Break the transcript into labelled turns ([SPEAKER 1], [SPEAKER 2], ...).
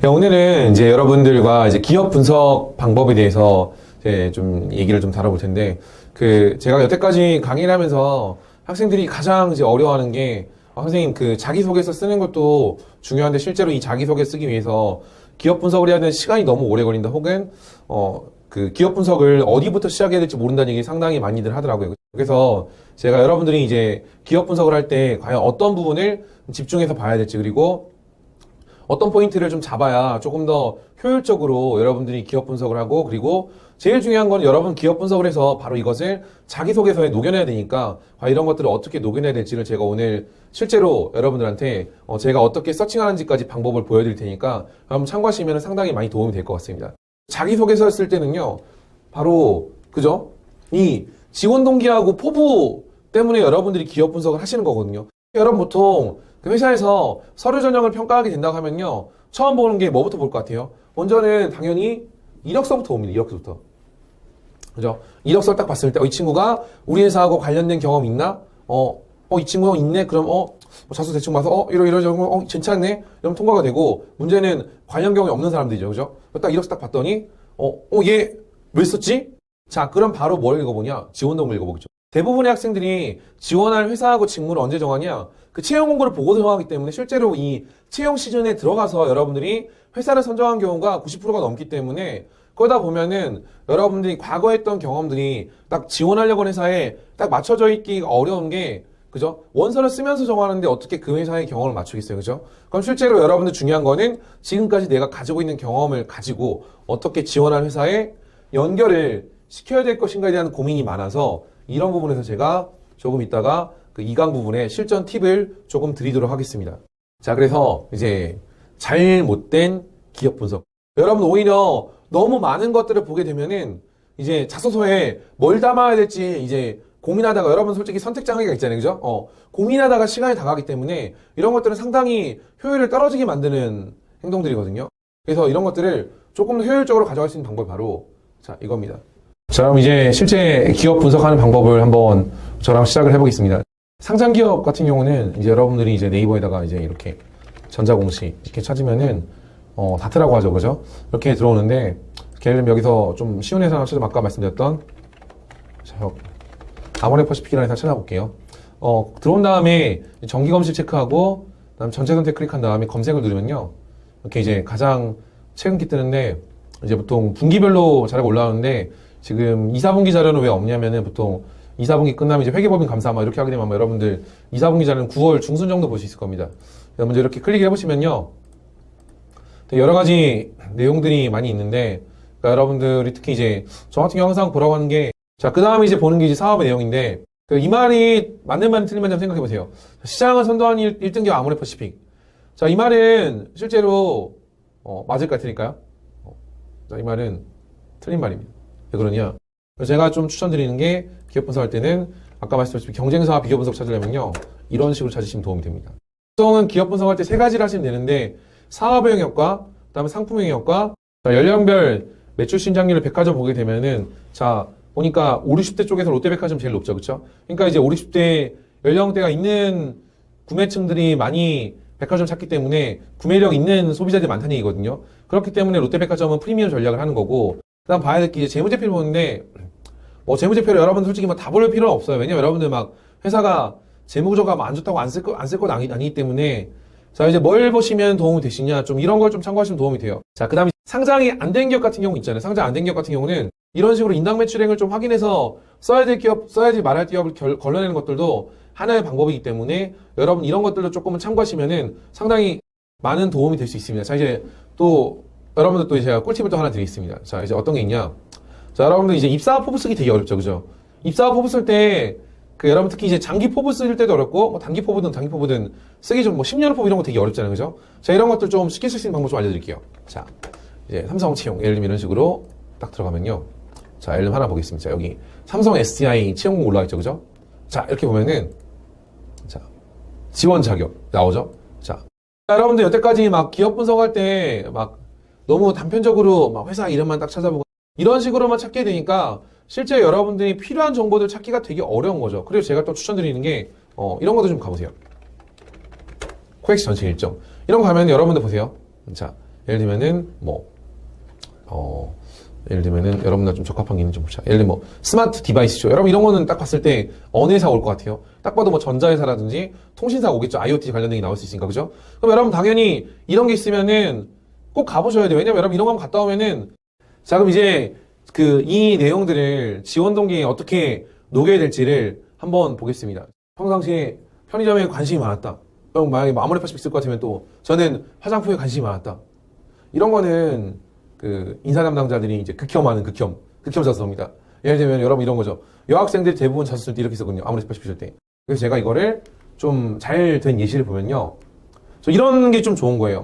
[SPEAKER 1] 오늘은 이제 여러분들과 이제 기업 분석 방법에 대해서 이제 좀 얘기를 좀 다뤄볼 텐데, 제가 여태까지 강의를 하면서 학생들이 가장 이제 어려워하는 게, 선생님 자기소개서 쓰는 것도 중요한데 실제로 이 자기소개 쓰기 위해서 기업 분석을 해야 되는 시간이 너무 오래 걸린다, 혹은, 기업 분석을 어디부터 시작해야 될지 모른다는 얘기 상당히 많이들 하더라고요. 그래서 제가 여러분들이 이제 기업 분석을 할 때 과연 어떤 부분을 집중해서 봐야 될지, 그리고 어떤 포인트를 좀 잡아야 조금 더 효율적으로 여러분들이 기업 분석을 하고, 그리고 제일 중요한 건 여러분 기업 분석을 해서 바로 이것을 자기소개서에 녹여내야 되니까 과연 이런 것들을 어떻게 녹여내야 될지를 제가 오늘 실제로 여러분들한테 제가 어떻게 서칭하는지까지 방법을 보여드릴 테니까 한번 참고하시면 상당히 많이 도움이 될 것 같습니다. 자기소개서 쓸 때는요, 바로 그죠? 이 지원 동기하고 포부 때문에 여러분들이 기업 분석을 하시는 거거든요. 여러분 보통 회사에서 서류 전형을 평가하게 된다고 하면요, 처음 보는 게 뭐부터 볼 것 같아요? 먼저는 당연히 이력서부터 봅니다. 이력서부터. 그죠? 이력서를 딱 봤을 때, 이 친구가 우리 회사하고 관련된 경험 있나? 이 친구 있네? 그럼, 자수 대충 봐서, 이런, 괜찮네? 이러면 통과가 되고, 문제는 관련 경험이 없는 사람들이죠. 그죠? 딱 이력서 딱 봤더니, 얘 왜 썼지? 자, 그럼 바로 뭘 읽어보냐? 지원 동기를 읽어보겠죠. 대부분의 학생들이 지원할 회사하고 직무를 언제 정하냐? 채용 공고를 보고 정하기 때문에 실제로 이 채용 시즌에 들어가서 여러분들이 회사를 선정한 경우가 90%가 넘기 때문에, 그러다 보면은 여러분들이 과거에 했던 경험들이 딱 지원하려고 하는 회사에 딱 맞춰져 있기가 어려운 게, 그죠? 원서를 쓰면서 정하는데 어떻게 그 회사의 경험을 맞추겠어요, 그죠? 그럼 실제로 여러분들 중요한 거는 지금까지 내가 가지고 있는 경험을 가지고 어떻게 지원할 회사에 연결을 시켜야 될 것인가에 대한 고민이 많아서, 이런 부분에서 제가 조금 이따가 2강 부분에 실전 팁을 조금 드리도록 하겠습니다. 자, 그래서 이제 잘못된 기업 분석. 여러분 오히려 너무 많은 것들을 보게 되면은 이제 자소서에 뭘 담아야 될지 이제 고민하다가, 여러분 솔직히 선택 장애가 있잖아요, 그죠? 고민하다가 시간이 다 가기 때문에 이런 것들은 상당히 효율을 떨어지게 만드는 행동들이거든요. 그래서 이런 것들을 조금 더 효율적으로 가져갈 수 있는 방법이 바로 이겁니다. 자, 그럼 이제 실제 기업 분석하는 방법을 한번 저랑 시작을 해보겠습니다. 상장 기업 같은 경우는 이제 여러분들이 이제 네이버에다가 이제 이렇게 전자공시 이렇게 찾으면은 다트라고 하죠, 그죠? 이렇게 들어오는데, 예를 들면 여기서 좀 쉬운 회사 하나 찾으면 아까 말씀드렸던 아모레퍼시픽이라는 회사 찾아볼게요. 들어온 다음에 정기검실 체크하고, 그다음 전체 선택 클릭한 다음에 검색을 누르면요, 이렇게 이제 가장 최근기 뜨는데, 이제 보통 분기별로 자료가 올라오는데, 지금 2, 4분기 자료는 왜 없냐면은 보통 2, 4분기 끝나면 이제 회계법인 감사 이렇게 하게 되면 여러분들 2, 4분기 자료는 9월 중순 정도 볼 수 있을 겁니다. 먼저 이렇게 클릭해 보시면요, 여러 가지 내용들이 많이 있는데, 그러니까 여러분들이 특히 이제 저 같은 경우 항상 보라고 하는 게, 자, 그 다음에 이제 보는 게 이제 사업의 내용인데, 이 말이 맞는 말이 틀린 말인지 한번 생각해 보세요. 시장을 선도한 1등기업 아모레퍼시픽. 자, 이 말은 실제로 맞을까 틀릴까요? 자, 이 말은 틀린 말입니다. 왜 그러냐? 제가 좀 추천드리는 게, 기업 분석할 때는 아까 말씀드렸듯이 경쟁사와 비교 분석 찾으려면요, 이런 식으로 찾으시면 도움이 됩니다. 보통은 기업 분석할 때 세 가지를 하시면 되는데, 사업의 영역과, 그다음에 상품의 영역과, 연령별 매출 신장률을 백화점 보게 되면은, 자, 보니까 5, 60대 쪽에서 롯데백화점 제일 높죠, 그쵸? 그러니까 이제 5, 60대 연령대가 있는 구매층들이 많이 백화점 찾기 때문에 구매력 있는 소비자들이 많다는 얘기거든요. 그렇기 때문에 롯데백화점은 프리미엄 전략을 하는 거고, 그다음 봐야 될 게 이제 재무제표를 보는데, 재무제표를 여러분들 솔직히 다 볼 필요는 없어요. 왜냐면 여러분들 회사가 재무구조가 안 좋다고 안 쓸 건 아니기 때문에. 자, 이제 뭘 보시면 도움이 되시냐, 좀 이런 걸 좀 참고하시면 도움이 돼요. 자, 그 다음에 상장이 안 된 기업 같은 경우 있잖아요. 상장 안 된 기업 같은 경우는 이런 식으로 인당 매출액을 좀 확인해서 써야 될 기업, 써야지 말할 기업을 걸러내는 것들도 하나의 방법이기 때문에, 여러분 이런 것들도 조금은 참고하시면은 상당히 많은 도움이 될 수 있습니다. 자, 이제 또 여러분들 또 제가 꿀팁을 또 하나 드리겠습니다. 자, 이제 어떤 게 있냐. 자, 여러분들 이제 입사와 포부 쓰기 되게 어렵죠, 그죠? 입사와 포부 쓸 때, 여러분 특히 이제 장기 포부 쓸 때도 어렵고, 단기 포부든 쓰기 좀 10년 포부 이런 거 되게 어렵잖아요, 그죠? 자, 이런 것들 좀 쉽게 쓸 수 있는 방법 좀 알려드릴게요. 자, 이제 삼성 채용, 예를 들면 이런 식으로 딱 들어가면요. 자, 예를 들면 하나 보겠습니다. 자, 여기 삼성 SDI 채용공 올라와 있죠, 그죠? 자, 이렇게 보면은, 자, 지원 자격 나오죠? 자, 여러분들 여태까지 기업 분석할 때 너무 단편적으로 회사 이름만 딱 찾아보고 이런 식으로만 찾게 되니까 실제 여러분들이 필요한 정보들 찾기가 되게 어려운 거죠. 그래서 제가 또 추천드리는 게 이런 것도 좀 가보세요. 코엑스 전체 일정. 이런 거 가면 여러분들 보세요. 자, 예를 들면은 예를 들면은 여러분들 좀 적합한 게 있는지 봅시다. 예를 들면 스마트 디바이스죠. 여러분 이런 거는 딱 봤을 때 어느 회사가 올 것 같아요? 딱 봐도 전자회사라든지 통신사가 오겠죠. IoT 관련된 게 나올 수 있으니까, 그죠? 그럼 여러분 당연히 이런 게 있으면은 꼭 가보셔야 돼요. 왜냐면 여러분 이런 거 한번 갔다 오면은 자, 그럼 이제 이 내용들을 지원 동기에 어떻게 녹여야 될지를 한번 보겠습니다. 평상시에 편의점에 관심이 많았다. 그럼 만약에 아무리 80 있을 것 같으면 또 저는 화장품에 관심이 많았다. 이런 거는 인사 담당자들이 이제 극혐하는 극혐 자소서입니다. 예를 들면 여러분 이런 거죠. 여학생들이 대부분 자소 쓸 때 이렇게 쓰거든요. 아무리 80 있을 때. 그래서 제가 이거를 좀 잘 된 예시를 보면요. 이런 게 좀 좋은 거예요.